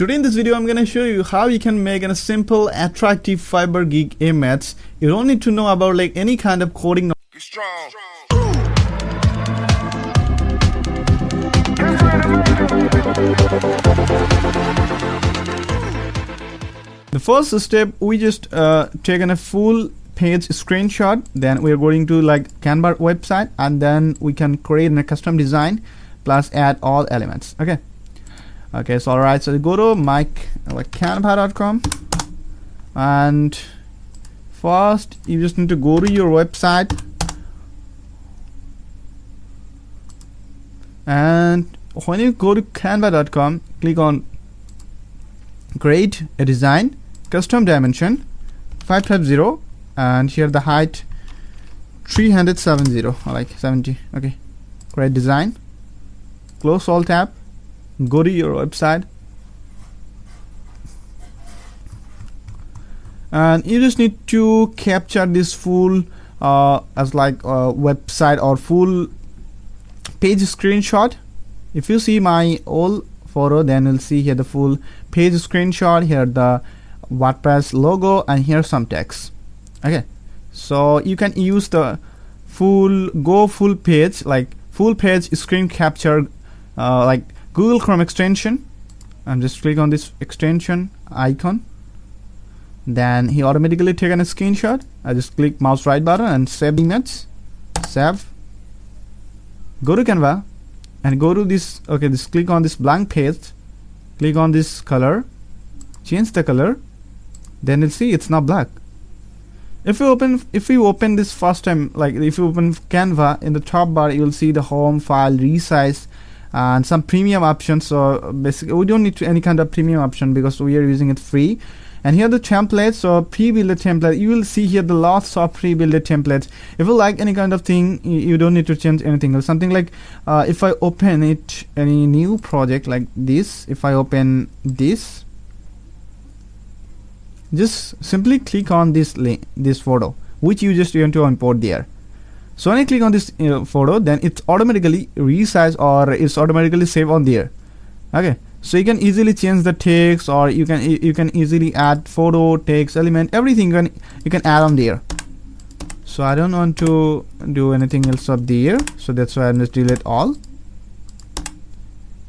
Today in this video, I'm going to show you how you can make a simple, attractive Fiverr gig image. You don't need to know about like any kind of coding. The first step, we just taken a full page screenshot. Then we're going to like Canva website, and then we can create a custom design plus add all elements. Okay, so alright, so go to canva.com, and first you just need to go to your website, and when you go to canva.com, click on create a design, custom dimension 550, and here the height 370 or like 70. Okay, create design, close all tab, go to your website, and you just need to capture this full as like website or full page screenshot. If you see my old photo, then you'll see here the full page screenshot, here the WordPress logo, and here some text. Okay, so you can use the full page, like full page screen capture, like Google Chrome extension, and just click on this extension icon. Then he automatically taken a screenshot. I just click mouse right button and save image, save. Go to Canva and go to this. Okay, just click on this blank page, click on this color, change the color. Then you'll see it's now black. If you open this first time, like if you open Canva, in the top bar you will see the home, file, resize, and some premium options. So basically we don't need to any kind of premium option because we are using it free. And here the templates, so pre-built template, you will see here the lots of pre-built templates. If you like any kind of thing, you don't need to change anything else. Something like if I open it, any new project like this, if I open this, just simply click on this link, this photo which you just want to import there. So when I click on this photo, then it's automatically resized or it's automatically saved on there. Okay, so you can easily change the text, or you can easily add photo, text, element, everything you can add on there. So I don't want to do anything else up there, so that's why I just delete all.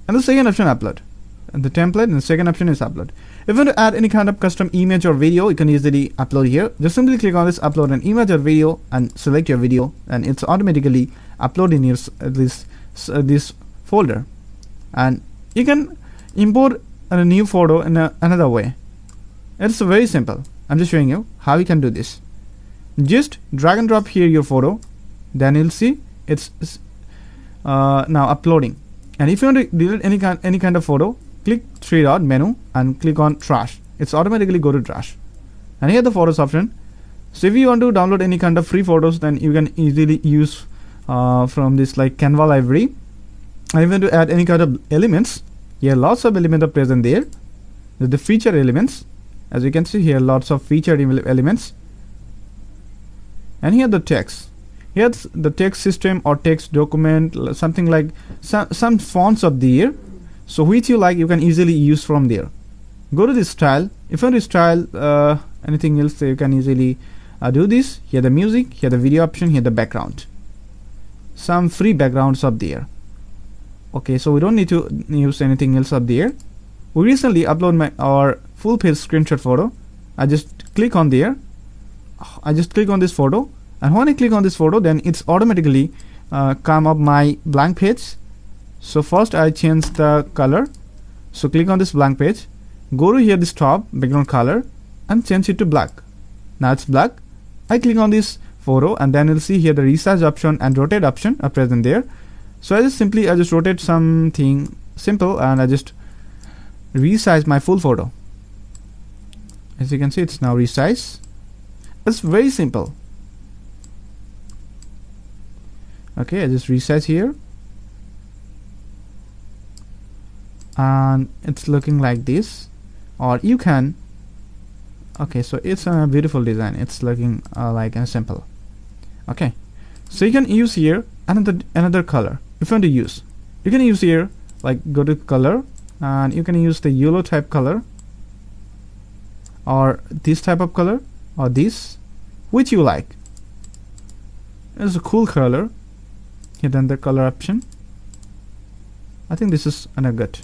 And the second option, upload, and the template, and the second option is upload. If you want to add any kind of custom image or video, you can easily upload here. Just simply click on this upload an image or video and select your video, and it's automatically upload in your this folder. And you can import a new photo in another way. It's very simple. I'm just showing you how you can do this. Just drag and drop here your photo, then you'll see it's now uploading. And if you want to delete any kind of photo, click three dot menu and click on trash. It's automatically go to trash. And here the photos option. So if you want to download any kind of free photos, then you can easily use from this like Canva library. And if you want to add any kind of elements, here lots of elements are present there. The feature elements, as you can see here, lots of featured elements. And here the text. Here's the text system or text document, something like some fonts up there. So which you like, you can easily use from there. Go to this style. If you want to style anything else, you can easily do this. Here the music, here the video option, here the background. Some free backgrounds up there. Okay, so we don't need to use anything else up there. We recently upload our full page screenshot photo. I just click on there. I just click on this photo, and when I click on this photo, then it's automatically come up my blank page. So first I change the color. So click on this blank page, go to here this top background color and change it to black. Now it's black. I click on this photo, and then you'll see here the resize option and rotate option are present there. So I just rotate something simple, and I just resize my full photo. As you can see, it's now resized. It's very simple. Okay, I just resize here, and it's looking like this. Or you can, okay, so it's a beautiful design. It's looking like a simple. Okay, so you can use here another color if you want to use. You can use here, like go to color, and you can use the yellow type color or this type of color or this, which you like. It's a cool color. Hit then the color option. I think this is good.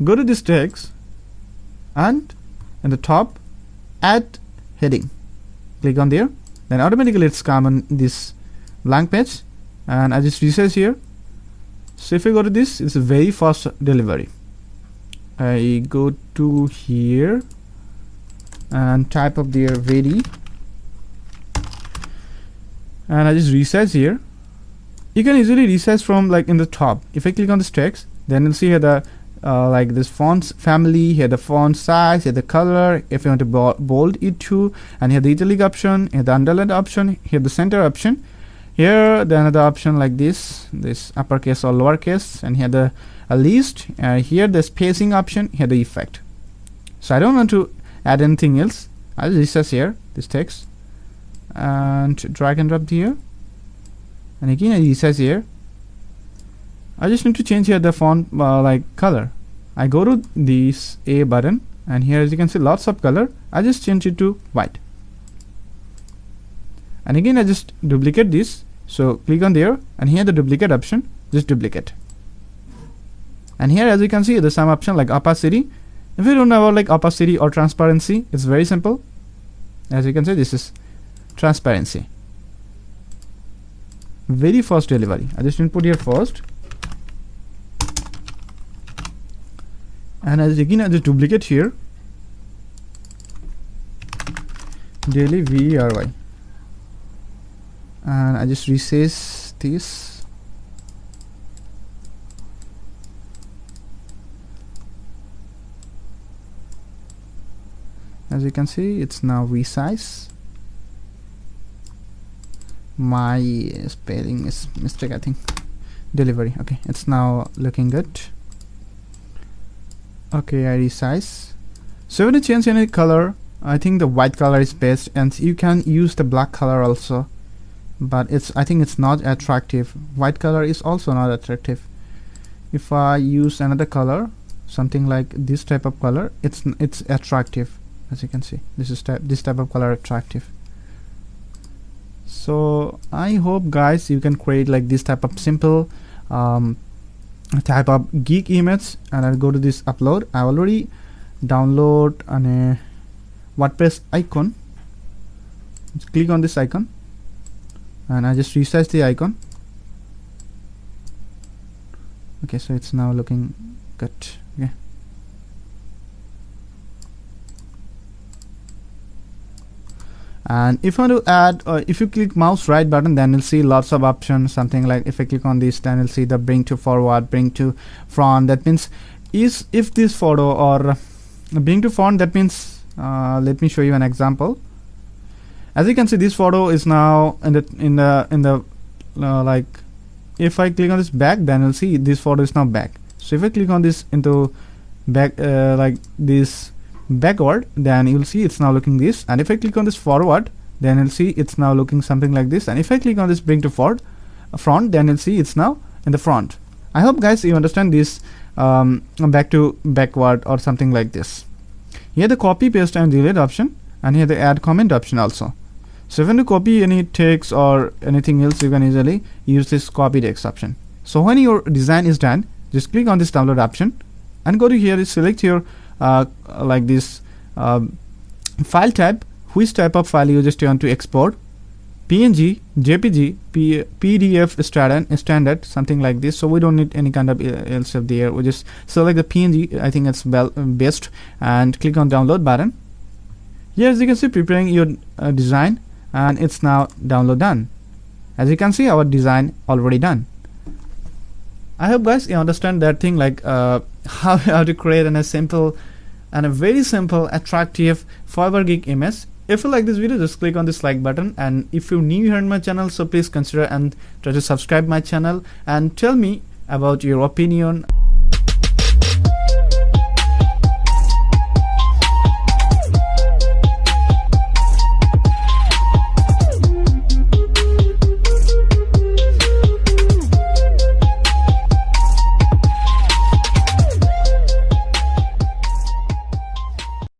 Go to this text and in the top add heading. Click on there. Then automatically it's come on this blank page, and I just resize here. So if I go to this, it's a very fast delivery. I go to here and type up there ready, and I just resize here. You can easily resize from like in the top. If I click on this text, then you'll see here the like this fonts family, here the font size, here the color, if you want to bold it too, and here the italic option, here the underline option, here the center option, here the another option like this uppercase or lowercase, and here the list, here the spacing option, here the effect. So I don't want to add anything else. I'll resize here this text and drag and drop here, and again I resize here. I just need to change here the font like color. I go to this A button, and here as you can see lots of color. I just change it to white, and again I just duplicate this. So click on there, and here the duplicate option, just duplicate. And here as you can see there's some option like opacity. If you don't know about like opacity or transparency, it's very simple. As you can see, this is transparency. Very fast delivery. I just need to put here first. And as again I just duplicate here daily VRY, and I just resize this. As you can see, it's now resize. My spelling is mistake, I think. Delivery. Okay, it's now looking good. Okay, I resize. So when you change any color, I think the white color is best, and you can use the black color also, but I think it's not attractive. White color is also not attractive. If I use another color, something like this type of color, it's attractive. As you can see, this type of color attractive. So I hope guys you can create like this type of simple type of geek image. And I'll go to this upload. I already download on a WordPress icon. Just click on this icon, and I just resize the icon. Okay, so it's now looking good. Okay, and if you want to add, if you click mouse right button, then you'll see lots of options. Something like if I click on this, then you'll see the bring to forward, bring to front. That means if this photo or bring to front, that means let me show you an example. As you can see, this photo is now in the like if I click on this back, then you'll see this photo is now back. So if I click on this into back like this backward, then you'll see it's now looking this, and if I click on this forward, then you'll see it's now looking something like this, and if I click on this bring to front, then you'll see it's now in the front. I hope guys you understand this back to backward or something like this. Here the copy paste and delete option, and here the add comment option also. So if you want to copy any text or anything else, you can easily use this copy text option. So when your design is done, just click on this download option and go to here, select your like this file type, which type of file you just want to export. PNG, JPG, PDF, standard, something like this. So we don't need any kind of else up there. We just select the PNG. I think it's best, and click on download button. Here as you can see, preparing your design, and it's now download done. As you can see, our design already done. I hope guys you understand that thing, like how to create a simple and a very simple attractive Fiverr gig image. If you like this video, just click on this like button, and if you're new here in my channel, so please consider and try to subscribe my channel and tell me about your opinion.